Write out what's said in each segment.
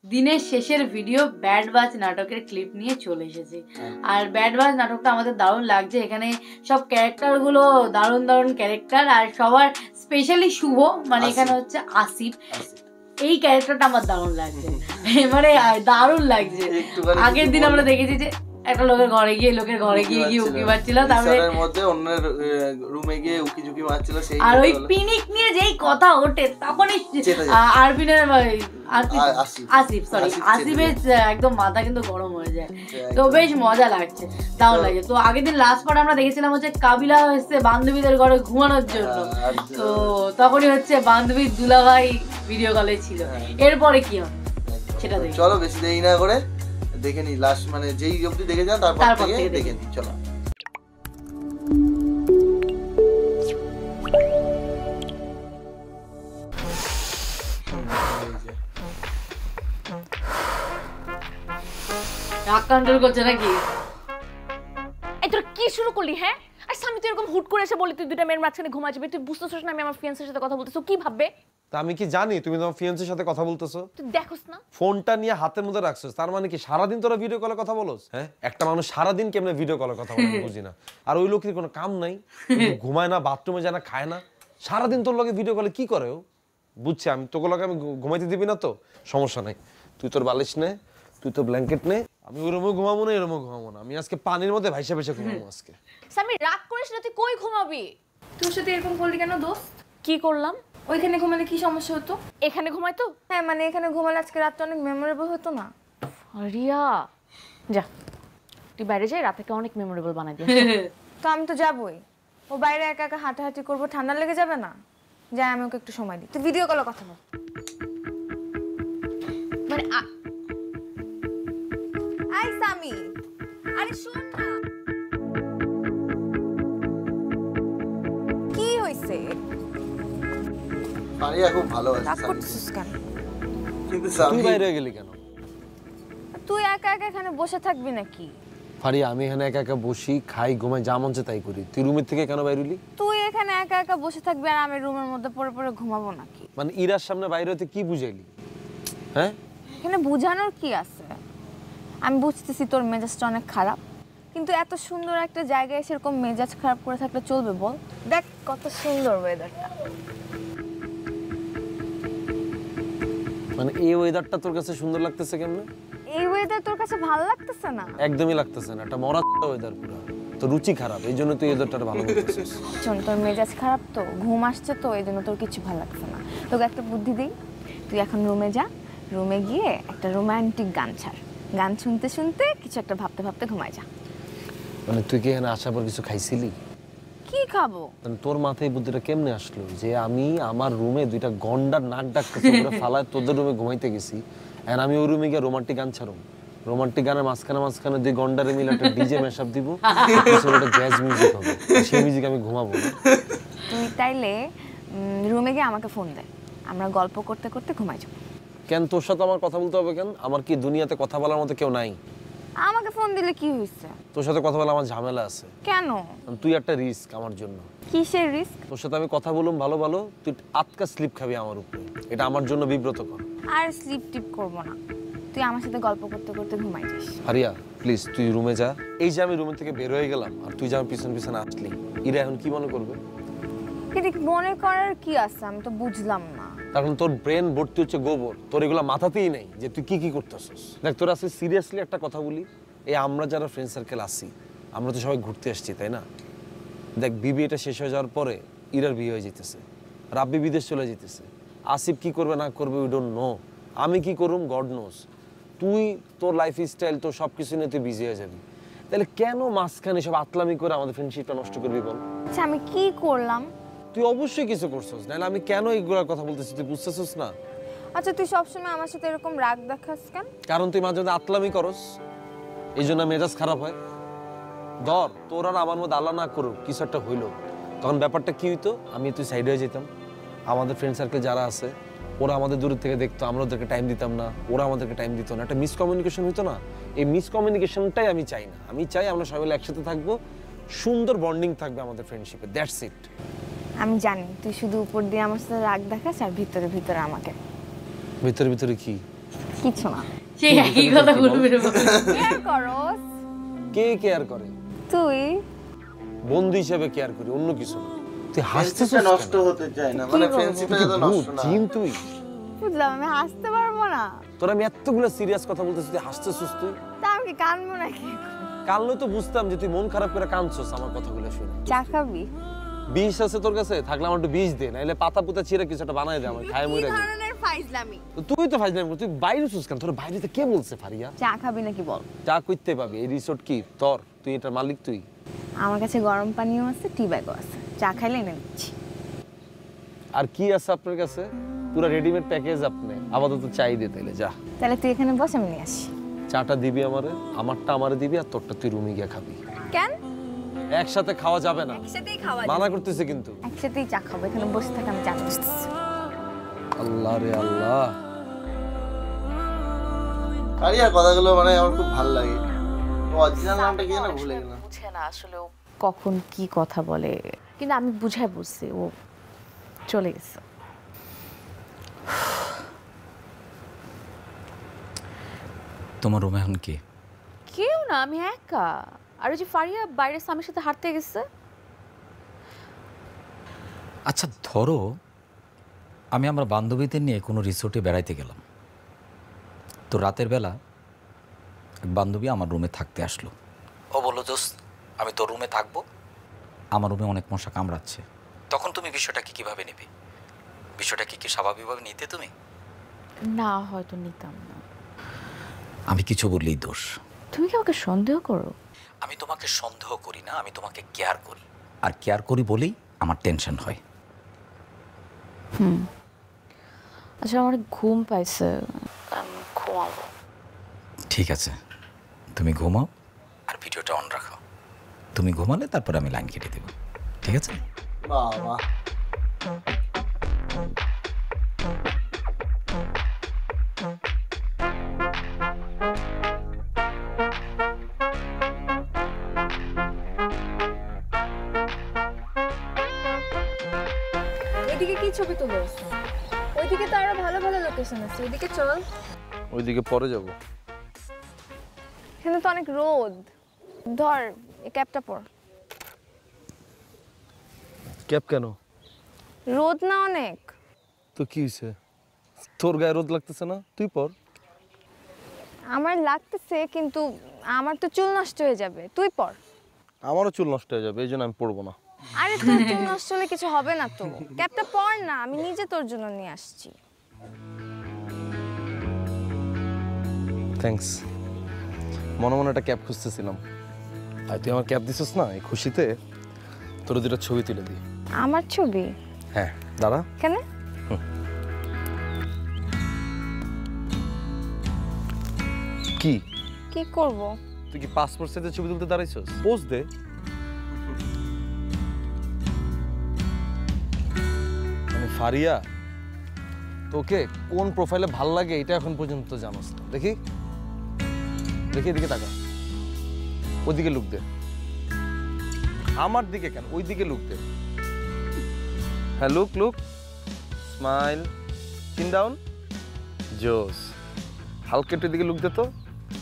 দিনের শেষের video bad বাজ নাটকের ক্লিপ নিয়ে চলে এসেছি। আর ব্যাড বাজ নাটকটা আমাদের দারুণ লাগছে। এখানে সব ক্যারেক্টারগুলো দারুণ দারুণ ক্যারেক্টার, আর সবার স্পেশালি শুভ, মানে এখানে হচ্ছে আসিফ, এই ক্যারেক্টারটা আমার দারুণ লাগছে, মানে দারুণ লাগছে। আগের দিন আমরা দেখেছি যে একটা লোকের ঘরে গিয়ে উকি মারছিল, তারপরে অন্যের রুমে গিয়ে উকি ঝুঁকি মারছিল, আর ওই পিনিক নিয়ে যেই কথা ওঠে তখনই আরবিনের আসিফের একদম মাথা কিন্তু গরম হয়ে যায়। তো বেশ মজা লাগছে, দারুণ লাগে। তো আগের দিন লাস্ট পার্ট আমরা দেখেছিলাম হচ্ছে কাবিলা হচ্ছে বান্ধবীদের ঘরে ঘুমানোর জন্য, তো তখনই হচ্ছে বান্ধবীর দুলাভাই ভিডিও কলে ছিল। এরপরে কি হবে সেটা দেখি, চলো বেশি দেরি না করে দেখে নি লাস্ট, মানে যেই অবধি দেখে যান তারপর থেকে দেখে নি। চলো রাগ কন্ট্রোল করছে নাকি? এই তোরা কি শুরু করলি? হ্যাঁ, আর স্বামী তুই এরকম হুট করে এসে বলি তুই দুটা মেয়ের মাঝখানে ঘুমা যাবি, তুই বুঝতেছিস না আমি আমার ফিয়ান্সের সাথে কথা বলতেছি, কি ভাববে? তা আমি কি জানি তুমি তোমার ফিয়ান্সের সাথে কথা বলতেছো? তুই দেখোস না ফোনটা নিয়ে হাতের মধ্যে রাখছস, তার মানে কি সারাদিন তোরা ভিডিও কলে কথা বলছ? হ্যাঁ, একটা মানুষ সারাদিন কেমনে ভিডিও কলে কথা বলে বুঝি না। আর ওই লোকের কোনো কাম নাই, ঘুমায় না, বাথরুমে যায় না, খায় না, সারাদিন তোর লগে ভিডিও কলে কি করে ও? বুঝছি আমি তোকে লগে আমি ঘুমাইতে দিবি না তো সমস্যা নাই, তুই তোর বালিশ নে, তুই তো ব্ল্যাঙ্কেট নে, আমি ওই রুমে ঘুমাবো না, এরমও ঘুমাবো না, আমি আজকে পানির মধ্যে ভাইসা ভাইসা ঘুমাবো আজকে। স্বামী রাগ করিস না, তুই কই ঘুমাবি? তোর সাথে এরকম করলি কেন দোস্ত? কি করলাম? ওইখানে ঘুমালে কি সমস্যা হতো? এখানে ঘুমাই তো? হ্যাঁ, মানে এখানে ঘুমালে আজকে রাতটা অনেক মেমোরেবল হতো না? রিয়া যা, তুই বাইরে যাই, রাতকে অনেক মেমোরেবল বানাই দিস। তো আমি তো যাবই, ও বাইরে একা একা হাঁটাহাঁটি করবো, ঠান্ডা লেগে যাবে না? যাই, আমি ওকে একটু সময় দিই, তুই ভিডিও কলে কথা বল। মানে আই সামি, আরে শোন না, কি হইছে? পারিয়া খুব ভালো আছে। রাগ করছিস কেন? কিন্তু তুই বাইরে গেলি কেন? তুই একা একা এখানে বসে থাকবি নাকি? ফারিয়া আমি এখানে একা একা বসি, খাই, ঘুমাই, যা মন চায় তাই করি, তুই রুমের থেকে কেন বাইরে হলি? তুই এখানে একা একা বসে থাকবি আর আমি রুমের মধ্যে পড়ে পড়ে ঘুমাবো নাকি? মানে ইরার সামনে বাইরে হতে কি বুঝাইলি? হ্যাঁ, এখানে বুঝানোর কি আছে? আমি বুঝতেছি তোর মেজাজটা অনেক খারাপ, কিন্তু এত সুন্দর একটা জায়গায় সেরকম মেজাজ খারাপ করে থাকলে চলবে বল? দেখ কত সুন্দর ওয়েদারটা। মানে এই ওয়েদারটা তোর কাছে সুন্দর লাগতেছে কেমনে? এই ওয়েদার তোর কাছে ভালো লাগতেছে না? একদমই লাগতেছে না, এটা মরা ওয়েদার পুরো, তো রুচি খারাপ, এই জন্য তুই ওয়েদারটা ভালো বলতেছিস। শোন, তোর মেজাজ খারাপ তো, ঘুম আসছে তো, এই জন্য তোর কিছু ভালো লাগছে না। তোকে একটা বুদ্ধি দিই, তুই এখন রুমে যা, রুমে গিয়ে একটা রোমান্টিক গান ছাড়, গান শুনতে শুনতে কিছু একটা ভাবতে ভাবতে ঘুমায় যা। মানে তুই কি এখানে আসার পর কিছু খাইছিলি? কি খাবো? মানে তোর মাথায় বুদ্ধিটা কেমনে আসলো যে আমি আমার রুমে দুইটা গন্ডার নাক ডাকতেছে পুরো ফালায় তোদের রুমে ঘুমাইতে গেছি, আর আমি ওই রুমে গিয়ে রোমান্টিক গান ছাড়ব, রোমান্টিক গানের মাঝখানে দুই গন্ডারে মিলে একটা ডিজে ম্যাশআপ দিব, একটা জ্যাজ মিউজিক হবে, সেই মিউজিক আমি ঘুমাবো। তুই তাইলে রুমে গিয়ে আমাকে ফোন দে, আমরা গল্প করতে করতে ঘুমাই যাবো। কেন তোর সাথে আমার কথা বলতে হবে কেন? আমার কি দুনিয়াতে কথা বলার মতো কেউ নাই? আমাকে ফোন দিলে কি হইছে? তোর সাথে কথা বলা আমার ঝামেলা আছে। কেন? তুই একটা রিস্ক আমার জন্য। কিসের রিস্ক? তোর সাথে আমি কথা বললাম ভালো ভালো, তুই আটকা স্লিপ খাবি আমার উপরে, এটা আমার জন্য বিব্রতকর। আর স্লিপ টিপ করবো না, তুই আমার সাথে গল্প করতে করতে ঘুমাই যাস। হারিয়া প্লিজ তুই রুমে যা। এই যে আমি রুমের থেকে বের হয়ে গেলাম আর তুই যে আমার পিছন পিছনে আসলি, ইরা এখন কি মনে করবে? কিন্তু মনে করার কি আছে, আমি তো বুঝলাম না। কারণ তোর ব্রেন ভর্তি হচ্ছে গোবর, তোর এগুলো মাথাতেই নেই যে তুই কি কি করতেছিস। দেখ তোর আজকে সিরিয়াসলি একটা কথা বলি, এই আমরা যারা ফ্রেন্ড সার্কেল আসি, আমরা তো সবাই ঘুরতে আসছি তাই না? দেখ বিবি এটা শেষ হয়ে যাওয়ার পরে ইরার বিয়ে হয়ে যেতেছে, রাব্বি বিদেশ চলে যেতেছে, আসিফ কি করবে না করবে উই ডোন্ট নো, আমি কি করুম গড নোস। তুই তোর লাইফ স্টাইল তোর সব কিছু নিয়ে তুই বিজি হয়ে যাবি, তাহলে কেন মাঝখানে সব আতলামি করে আমাদের ফ্রেন্ডশিপটা নষ্ট করবি বল? আচ্ছা আমি কি করলাম? তুই অবশ্যই কিছু করছিস, নাহলে আমি কেন এইগুলোর কথা বলতেছি তুই বুঝতেছিস না? আচ্ছা তুই সবসময় আমার সাথে এরকম রাগ দেখাস কেন? কারণ তুই মাঝে মাঝে আতলামি করস, এই জন্য মেজাজ খারাপ হয়। ধর তোর আর আমার মধ্যে আল্লাহ না করুক কিছু একটা হইলো, তখন ব্যাপারটা কি হইতো, আমি তুই সাইডে হয়ে যেতাম, আমাদের ফ্রেন্ড সার্কেল যারা আছে ওরা আমাদের দূর থেকে দেখতো, আমরা ওদেরকে টাইম দিতাম না, ওরা আমাদেরকে টাইম দিত না, একটা মিসকমিউনিকেশন হইতো না। এই মিসকমিউনিকেশনটাই আমি চাই না, আমি চাই আমরা সবাই মিলে একসাথে থাকবো, সুন্দর বন্ডিং থাকবে আমাদের ফ্রেন্ডশিপে, দ্যাটস ইট। আমি জানি তুই শুধু উপর দিয়ে আমার সাথে রাগ দেখাস আর ভিতরে ভিতরে আমাকে। ভিতরে ভিতরে কি? কিছু না। সেই একই কথা বলবে রে বাবা। কেয়ার করস কে কেয়ার করে? তুই। বন্ধু হিসেবে কেয়ার করি, অন্য কিছু না। তুই হাসতেছিস ফ্রেন্ডশিপটা কেন? নষ্ট হতে চায় না, মানে ফ্রেন্ডশিপটা যাতে নষ্ট না জিন হয়। তুই বুঝলাম, আমি হাসতে পারবো না। তোর আমি এতগুলো সিরিয়াস কথা বলতেছি, তুই হাসতেছিস তুই? তা আমি কি কানবো নাকি? কালও তো বুঝতাম যে তুই মন খারাপ করে কাঁদছস আমার কথাগুলো শুনে। চা খাবি? বিষ আছে তোর কাছে? থাকলে আমার একটু বিষ দে, নাইলে পাতা পুতা ছিঁড়ে কিছু একটা বানাই দে, আমার খায় মরে যাবে। ধরনের ফাইজলামি? তুই তো ফাইজলামি করছিস, তুই বাইরে শুস কেন? তোর বাইরেতে কে বলছে ফারিয়া? চা খাবি নাকি বল? চা কইতে পাবি? এই রিসোর্ট কি তোর? তুই এটার মালিক তুই? আমার কাছে গরম পানিও আছে, টি ব্যাগও আছে, চা খাইলে এনে দিচ্ছি। আর কি আছে আপনার কাছে? পুরো রেডিমেড প্যাকেজ আপনি আপাতত চাই দে তাইলে যা। তাহলে তুই এখানে বস, আমি নিয়ে আসি। চাটা দিবি আমারে, আমারটা আমারে দিবি, আর তোরটা তুই রুমে গিয়ে খাবি। কেন? একসাথে খাওয়া যাবে না, একসাথেই খাওয়া মানা করতেছে কিন্তু। একসাথেই চা খাবো, এখানে বসে থাকা আমি চা বসতেছি। আল্লাহ রে আল্লাহ। ফারিয়ার কথাগুলো মানে আমার খুব ভালো লাগে। অরিজিনাল নামটা কি জানো ভুলে গেলাম। বুঝে না আসলে ও কখন কি কথা বলে, কিন্তু আমি বুঝাই বলছি, ও চলে গেছে। তোমার রুমে এখন কি? কেউ না, আমি একা। আর ওই যে ফারিয়া বাইরে স্বামীর সাথে হাঁটতে গেছে। আচ্ছা ধরো আমি আমার বান্ধবীদের নিয়ে কোনো রিসোর্টে বেড়াইতে গেলাম, তো রাতের বেলা এক বান্ধবী আমার রুমে থাকতে আসলো। ও বললো, দোস্ত আমি তোর রুমে থাকবো, আমার রুমে অনেক মশা কামড়াচ্ছে। তখন তুমি বিষয়টাকে কিভাবে নেবে? বিষয়টাকে কি স্বাভাবিকভাবে নিতে তুমি? না, হয়তো নিতাম না। আমি কিছু বললেই দোষ। তুমি কি আমাকে সন্দেহ করো? আমি তোমাকে সন্দেহ করি না, আমি তোমাকে কেয়ার করি, আর কেয়ার করি বলেই আমার টেনশন হয়। আচ্ছা, আমার ঘুম পাইছে, আমি ঘুমাবো। ঠিক আছে, তুমি ঘুমাও আর ভিডিওটা অন রাখো। তুমি ঘুমালে তারপর আমি লাইন কেটে দেবো, ঠিক আছে? বাবা এদিকে কি ছবি তুলিস? ওইদিকে তো আরো ভালো ভালো লোকেশন আছে, ওইদিকে চল। ওইদিকে পরে যাব। এখানে তো অনেক রোদ। ধর এই ক্যাপটা পর। ক্যাপ কেন? রোদ না অনেক। তো কি হয়েছে? তোর গায়ে রোদ লাগতেছে না? তুই পর। আমার লাগতেছে, কিন্তু আমার তো চুল নষ্ট হয়ে যাবে, তুই পর। আমারও চুল নষ্ট হয়ে যাবে, এই জন্য আমি পরবো না। আরে তোর চুল নষ্ট হলে কিছু হবে না তো, ক্যাপটা পর না, আমি নিজে তোর জন্য নিয়ে আসছি। থ্যাঙ্কস। মনে মনে একটা ক্যাপ খুঁজতেছিলাম, আর তুই আমার ক্যাপ দিছিস না, এই খুশিতে তোর দুটো ছবি তুলে দিই। আমার ছবি? হ্যাঁ দাঁড়া। কেন? কি কি করব? তুই কি পাসপোর্ট সাইজে ছবি তুলতে দাঁড়াইছস? পোজ দে। মানে ফারিয়া, তোকে কোন প্রোফাইলে ভাল লাগে এটা এখন পর্যন্ত জানোস না। দেখি দেখি, এদিকে তাকা, ওইদিকে লুক দে। আমার দিকে কেন, ওই দিকে লুক দে। হ্যাঁ, লুক লুক, স্মাইল, চিন ডাউন, জোস। হালকা একটু এদিকে লুক দে তো,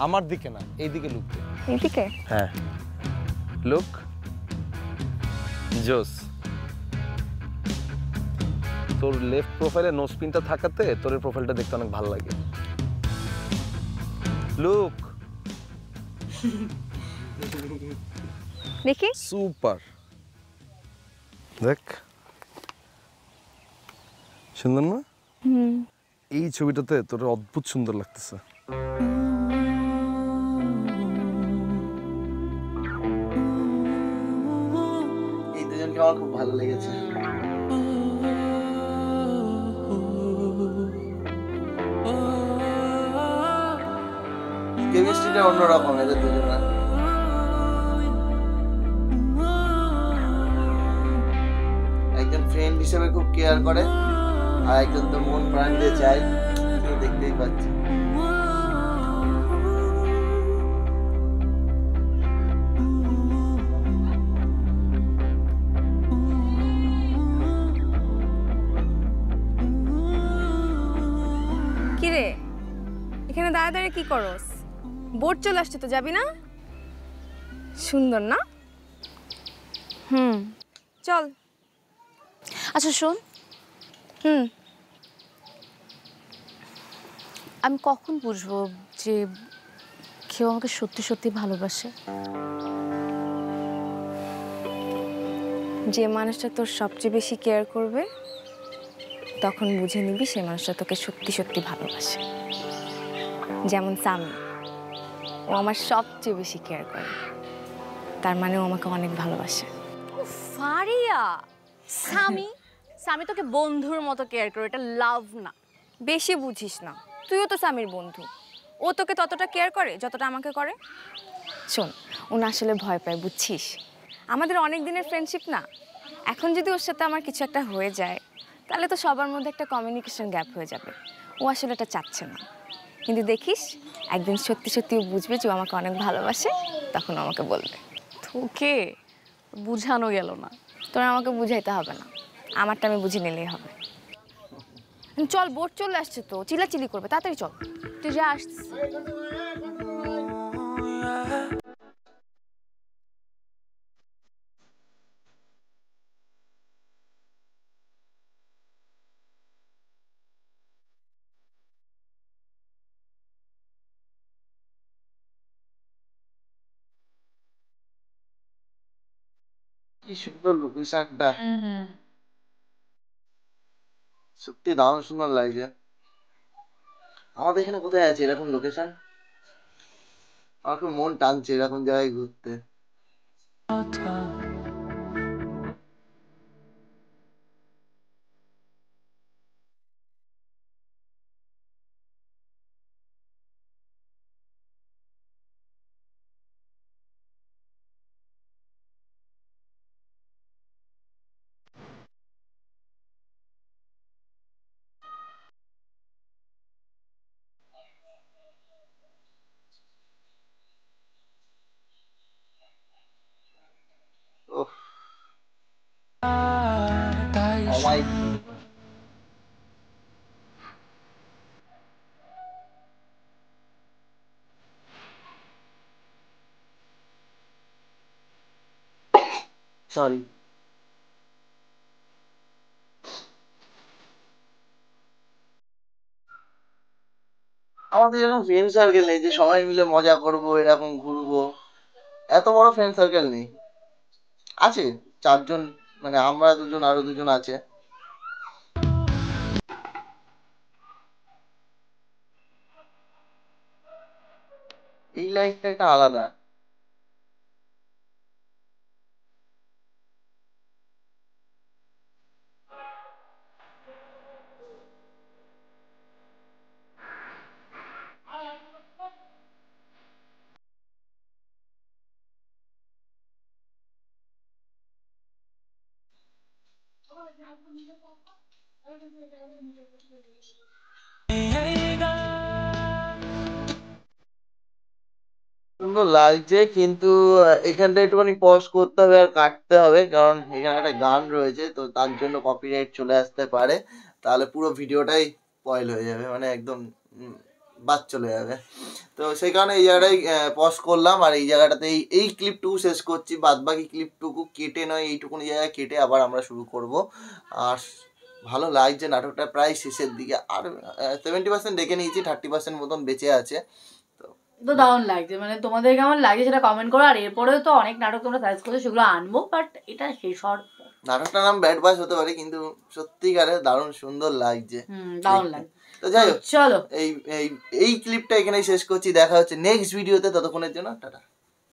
আমার দিকে না, এইদিকে লুক দে। এদিকে? হ্যাঁ, লুক, জোস। তোর লেফট প্রোফাইলে নোজ পিনটা থাকাতে তোর এই প্রোফাইলটা দেখতে অনেক ভালো লাগে। লুক, দেখি। সুপার, দেখ সুন্দর না? এই ছবিটাতে তোর অদ্ভুত সুন্দর লাগতেছে। এই দুজনকে আমার খুব ভালো লেগেছে। কেমিস্ট্রিটা অন্যরকম এদের দুজনের। একজন ফ্রেন্ড হিসেবে খুব কেয়ার করে, আর একজন তো মন প্রাণ দিয়ে চায়, তুই দেখতেই পাচ্ছি। এখানে দাঁড়া দাঁড়িয়ে কি করস? বোট চলে আসছে তো, যাবি না? সুন্দর না? চল। আচ্ছা শোন, হুম আমি কখন বুঝবো যে কেউ আমাকে সত্যি সত্যি ভালোবাসে? যে মানুষটা তোর সবচেয়ে বেশি কেয়ার করবে তখন বুঝে নিবি সেই মানুষটা তোকে সত্যি সত্যি ভালোবাসে। যেমন সামি, ও আমার সবচেয়ে বেশি কেয়ার করে, তার মানে ও আমাকে অনেক ভালোবাসে। ফারিয়া, সামি সামি তোকে বন্ধুর মতো কেয়ার করে, এটা লাভ না। বেশি বুঝিস না, তুইও তো সামির বন্ধু, ও তোকে ততটা কেয়ার করে যতটা আমাকে করে। শোন, ও না আসলে ভয় পায়, বুঝছিস? আমাদের অনেক দিনের ফ্রেন্ডশিপ না, এখন যদি ওর সাথে আমার কিছু একটা হয়ে যায় তাহলে তো সবার মধ্যে একটা কমিউনিকেশন গ্যাপ হয়ে যাবে। ও আসলে এটা চাচ্ছে না, কিন্তু দেখিস একদিন সত্যি সত্যি ও বুঝবে যে ও আমাকে অনেক ভালোবাসে, তখন ও আমাকে বলবে। তোকে বুঝানো গেল না। তোর আমাকে বুঝাইতে হবে না, আমারটা আমি বুঝে নিলেই হবে। চল, বোট চলে আসছে তো, চিল্লাচিল্লি করবে, তাড়াতাড়ি চল। তুই যা আসছিস। কি সুন্দর লোকেশনটা, সত্যি দারুণ সুন্দর লাগছে। আমাদের এখানে কোথায় আছে এরকম লোকেশন? আমার খুব মন টানছে এরকম জায়গায় ঘুরতে। ওহ, অমাইক। সরি। আমাদের এরকম ফ্রেন্ড সার্কেল নেই যে সবাই মিলে মজা করবো, এরকম ঘুরবো, এত বড় ফ্রেন্ড সার্কেল নেই। আছে 4 জন, মানে আমরা 2 জন, আরো 2 জন আছে। এই লাইফটা একটা আলাদা। সুন্দর লাগছে, কিন্তু এখানটা একটুখানি পজ করতে হবে আর কাটতে হবে, কারণ এখানে একটা গান রয়েছে, তো তার জন্য কপিরাইট চলে আসতে পারে। তাহলে পুরো ভিডিওটাই স্পয়েল হয়ে যাবে, মানে একদম বাদ চলে যাবে। তো সেই কারণে এই জায়গাটাই পজ করলাম, আর এই জায়গাটাতে এই ক্লিপটুকু শেষ করছি। বাদ বাকি ক্লিপটুকু কেটে নয়, এইটুকুনি জায়গায় কেটে আবার আমরা শুরু করব। আর ভালো লাগছে, নাটকটা প্রায় শেষের দিকে, আর 70% দেখে নিয়েছি, 30% মতন বেঁচে আছে। তো দারুণ লাগছে, মানে তোমাদের কেমন লাগছে সেটা কমেন্ট করো। আর এরপরেও তো অনেক নাটক তোমরা সাজেস্ট করছো, সেগুলো আনবো, বাট এটা শেষ হওয়ার পর। নাটকটার নাম ব্যাড বয়েজ হতে পারে, কিন্তু সত্যিকারে দারুণ সুন্দর লাগছে। দারুণ লাগছে। তো যাই হোক, চলো এই ক্লিপটা এখানেই শেষ করছি। দেখা হচ্ছে নেক্সট ভিডিওতে, ততক্ষণের জন্য টাটা।